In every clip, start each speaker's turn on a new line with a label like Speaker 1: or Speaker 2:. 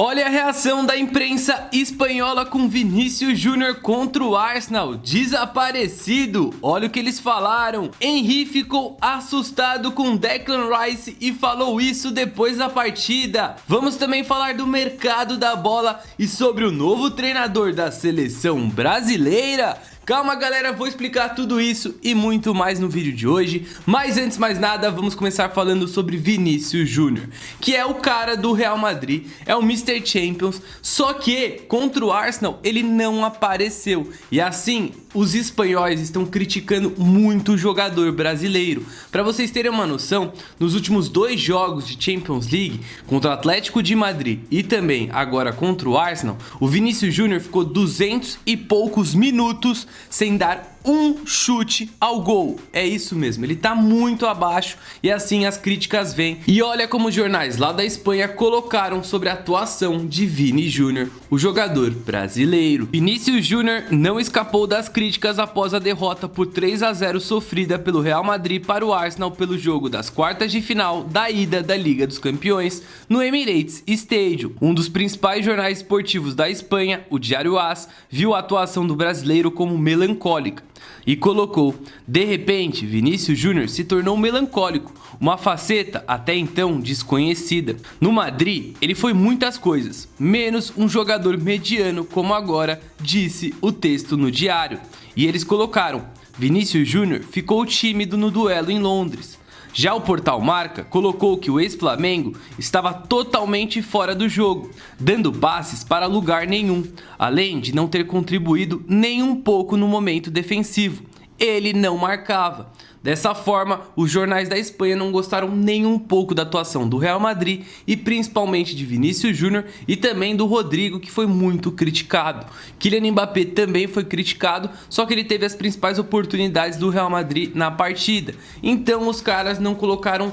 Speaker 1: Olha a reação da imprensa espanhola com Vinícius Júnior contra o Arsenal, desaparecido. Olha o que eles falaram. Henry ficou assustado com Declan Rice e falou isso depois da partida. Vamos também falar do mercado da bola e sobre o novo treinador da seleção brasileira. Calma galera, vou explicar tudo isso e muito mais no vídeo de hoje. Mas antes de mais nada, vamos começar falando sobre Vinícius Júnior, que é o cara do Real Madrid, é o Mr. Champions, só que contra o Arsenal ele não apareceu. E assim, os espanhóis estão criticando muito o jogador brasileiro. Para vocês terem uma noção, nos últimos 2 jogos de Champions League, contra o Atlético de Madrid e também agora contra o Arsenal, o Vinícius Júnior ficou 200 e poucos minutos sem dar um chute ao gol. É isso mesmo, ele tá muito abaixo e assim as críticas vêm. E olha como os jornais lá da Espanha colocaram sobre a atuação de Vini Júnior, o jogador brasileiro. Vinícius Júnior não escapou das críticas após a derrota por 3-0 sofrida pelo Real Madrid para o Arsenal pelo jogo das quartas de final da ida da Liga dos Campeões no Emirates Stadium. Um dos principais jornais esportivos da Espanha, o Diário AS, viu a atuação do brasileiro como melancólica e colocou: de repente, Vinícius Júnior se tornou melancólico, uma faceta até então desconhecida. No Madrid, ele foi muitas coisas, menos um jogador mediano como agora, disse o texto no diário. E eles colocaram: Vinícius Júnior ficou tímido no duelo em Londres. Já o portal Marca colocou que o ex-Flamengo estava totalmente fora do jogo, dando passes para lugar nenhum, além de não ter contribuído nem um pouco no momento defensivo. Ele não marcava. Dessa forma, os jornais da Espanha não gostaram nem um pouco da atuação do Real Madrid e principalmente de Vinícius Júnior e também do Rodrigo, que foi muito criticado. Kylian Mbappé também foi criticado, só que ele teve as principais oportunidades do Real Madrid na partida. Então os caras não colocaram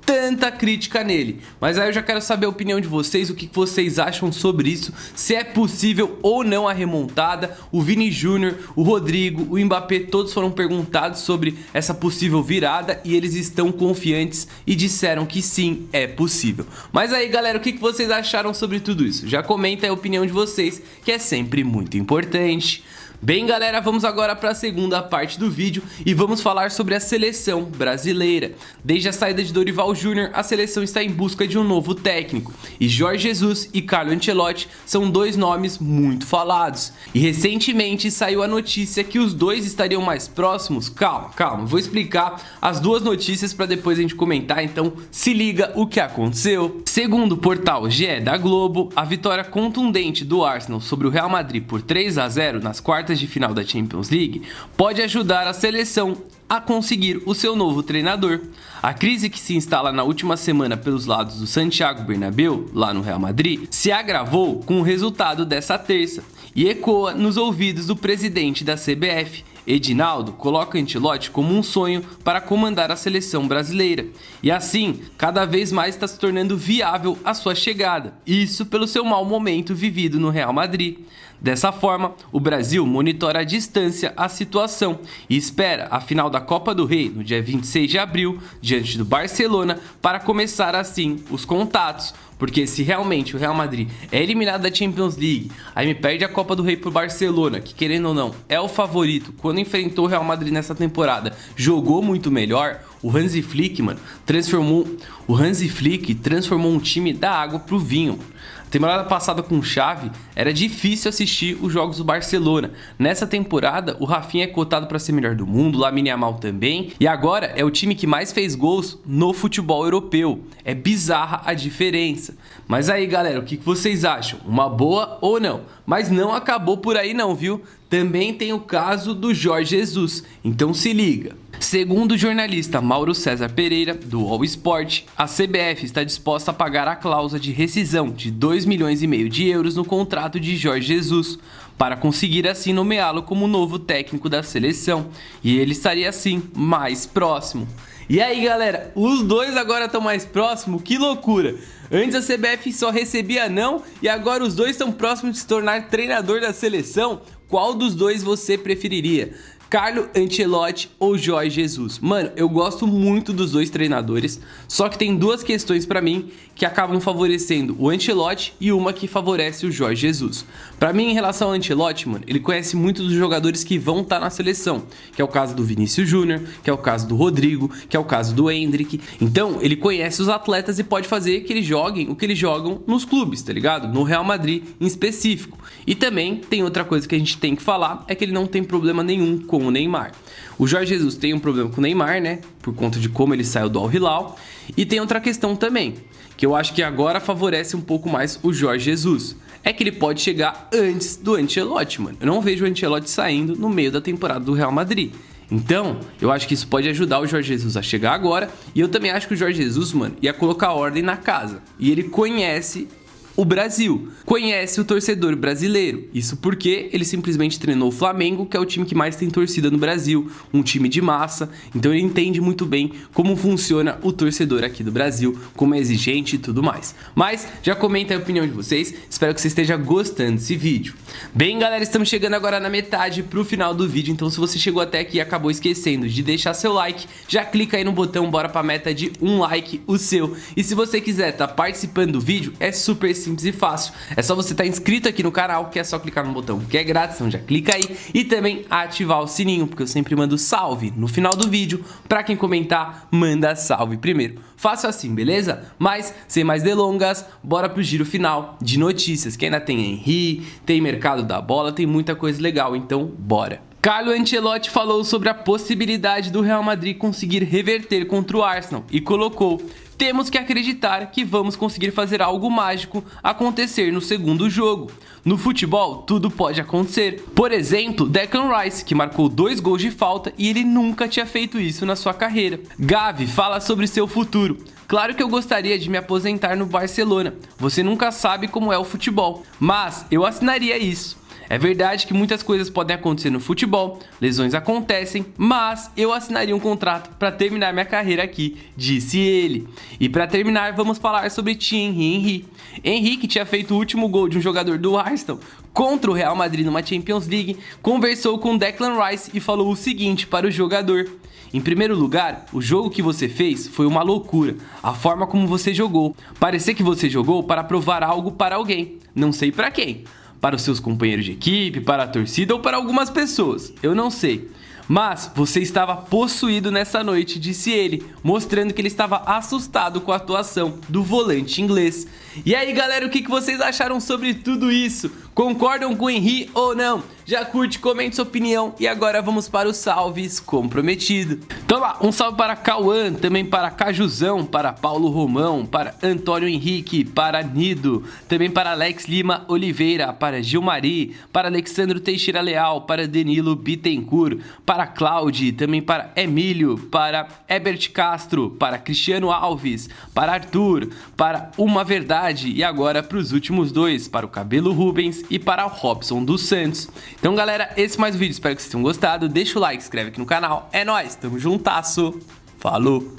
Speaker 1: tanta crítica nele. Mas aí eu já quero saber a opinião de vocês, o que vocês acham sobre isso, se é possível ou não a remontada. O Vini Júnior, o Rodrigo, o Mbappé, todos foram perguntados sobre essa possível virada e eles estão confiantes e disseram que sim, é possível. Mas aí galera, o que vocês acharam sobre tudo isso? Já comenta aí a opinião de vocês, que é sempre muito importante. Bem galera, vamos agora para a segunda parte do vídeo e vamos falar sobre a seleção brasileira. Desde a saída de Dorival Júnior, a seleção está em busca de um novo técnico. E Jorge Jesus e Carlo Ancelotti são 2 nomes muito falados. E recentemente saiu a notícia que os dois estariam mais próximos. Calma, vou explicar as 2 notícias para depois a gente comentar, então se liga o que aconteceu. Segundo o portal GE da Globo, a vitória contundente do Arsenal sobre o Real Madrid por 3-0 nas quartas de final da Champions League pode ajudar a seleção a conseguir o seu novo treinador. A crise que se instala na última semana pelos lados do Santiago Bernabéu, lá no Real Madrid, se agravou com o resultado dessa terça e ecoa nos ouvidos do presidente da CBF. Edinaldo coloca Ancelotti como um sonho para comandar a seleção brasileira e assim cada vez mais está se tornando viável a sua chegada, isso pelo seu mau momento vivido no Real Madrid. Dessa forma, o Brasil monitora à distância a situação e espera a final da Copa do Rei no dia 26 de abril, diante do Barcelona, para começar assim os contatos. Porque se realmente o Real Madrid é eliminado da Champions League, aí me perde a Copa do Rei pro Barcelona, que querendo ou não é o favorito, quando enfrentou o Real Madrid nessa temporada, jogou muito melhor. O Hansi Flick, mano, transformou um time da água pro vinho. Temporada passada com Xavi, era difícil assistir os jogos do Barcelona. Nessa temporada, o Rafinha é cotado para ser melhor do mundo, Lamine Yamal também. E agora é o time que mais fez gols no futebol europeu. É bizarra a diferença. Mas aí, galera, o que vocês acham? Uma boa ou não? Mas não acabou por aí não, viu? Também tem o caso do Jorge Jesus. Então se liga. Segundo o jornalista Mauro César Pereira, do All Sport, a CBF está disposta a pagar a cláusula de rescisão de 2,5 milhões de euros no contrato de Jorge Jesus, para conseguir assim nomeá-lo como novo técnico da seleção, e ele estaria assim mais próximo. E aí galera, os dois agora estão mais próximos? Que loucura! Antes a CBF só recebia não e agora os dois estão próximos de se tornar treinador da seleção? Qual dos dois você preferiria? Carlo Ancelotti ou Jorge Jesus? Mano, eu gosto muito dos dois treinadores, só que tem duas questões pra mim que acabam favorecendo o Ancelotti e uma que favorece o Jorge Jesus. Pra mim, em relação ao Ancelotti, mano, ele conhece muito dos jogadores que vão estar na seleção, que é o caso do Vinícius Júnior, que é o caso do Rodrigo, que é o caso do Endrick. Então, ele conhece os atletas e pode fazer que eles joguem o que eles jogam nos clubes, tá ligado? No Real Madrid em específico. E também tem outra coisa que a gente tem que falar, é que ele não tem problema nenhum com o Neymar. O Jorge Jesus tem um problema com o Neymar, né? Por conta de como ele saiu do Al Hilal. E tem outra questão também, que eu acho que agora favorece um pouco mais o Jorge Jesus. É que ele pode chegar antes do Ancelotti, mano. Eu não vejo o Ancelotti saindo no meio da temporada do Real Madrid. Então, eu acho que isso pode ajudar o Jorge Jesus a chegar agora. E eu também acho que o Jorge Jesus, mano, ia colocar ordem na casa. E ele conhece o Brasil, conhece o torcedor brasileiro. Isso porque ele simplesmente treinou o Flamengo, que é o time que mais tem torcida no Brasil, um time de massa. Então ele entende muito bem como funciona o torcedor aqui do Brasil, como é exigente e tudo mais. Mas já comenta a opinião de vocês, espero que você esteja gostando desse vídeo. Bem, galera, estamos chegando agora na metade pro final do vídeo, então se você chegou até aqui e acabou esquecendo de deixar seu like, já clica aí no botão, bora pra meta de um like, o seu. E se você quiser estar participando do vídeo, é super simples e fácil, é só você estar inscrito aqui no canal, que é só clicar no botão que é grátis, então já clica aí e também ativar o sininho, porque eu sempre mando salve no final do vídeo, pra quem comentar, manda salve primeiro. Faço assim, beleza? Mas, sem mais delongas, bora pro giro final de notícias, que ainda tem Henry, tem mercado da bola, tem muita coisa legal, então bora. Carlo Ancelotti falou sobre a possibilidade do Real Madrid conseguir reverter contra o Arsenal e colocou: temos que acreditar que vamos conseguir fazer algo mágico acontecer no segundo jogo. No futebol, tudo pode acontecer. Por exemplo, Declan Rice, que marcou 2 gols de falta e ele nunca tinha feito isso na sua carreira. Gavi fala sobre seu futuro. Claro que eu gostaria de me aposentar no Barcelona. Você nunca sabe como é o futebol, mas eu assinaria isso. É verdade que muitas coisas podem acontecer no futebol, lesões acontecem, mas eu assinaria um contrato para terminar minha carreira aqui, disse ele. E para terminar, vamos falar sobre Thierry Henry. Henry, que tinha feito o último gol de um jogador do Arsenal contra o Real Madrid numa Champions League, conversou com Declan Rice e falou o seguinte para o jogador: em primeiro lugar, o jogo que você fez foi uma loucura, a forma como você jogou. Parecia que você jogou para provar algo para alguém, não sei para quem. Para os seus companheiros de equipe, para a torcida ou para algumas pessoas, eu não sei. Mas você estava possuído nessa noite, disse ele, mostrando que ele estava assustado com a atuação do volante inglês. E aí, galera, o que vocês acharam sobre tudo isso? Concordam com o Henry ou não? Já curte, comente sua opinião e agora vamos para os salves como prometido. Então lá, um salve para Cauã, também para Cajuzão, para Paulo Romão, para Antônio Henrique, para Nido, também para Alex Lima Oliveira, para Gilmari, para Alexandro Teixeira Leal, para Danilo Bittencourt, para Claude, também para Emílio, para Ebert Castro, para Cristiano Alves, para Arthur, para Uma Verdade e agora para os últimos dois, para o Cabelo Rubens e para o Robson dos Santos. Então, galera, esse é mais um vídeo, espero que vocês tenham gostado. Deixa o like, se inscreve aqui no canal. É nóis, tamo juntasso. Falou!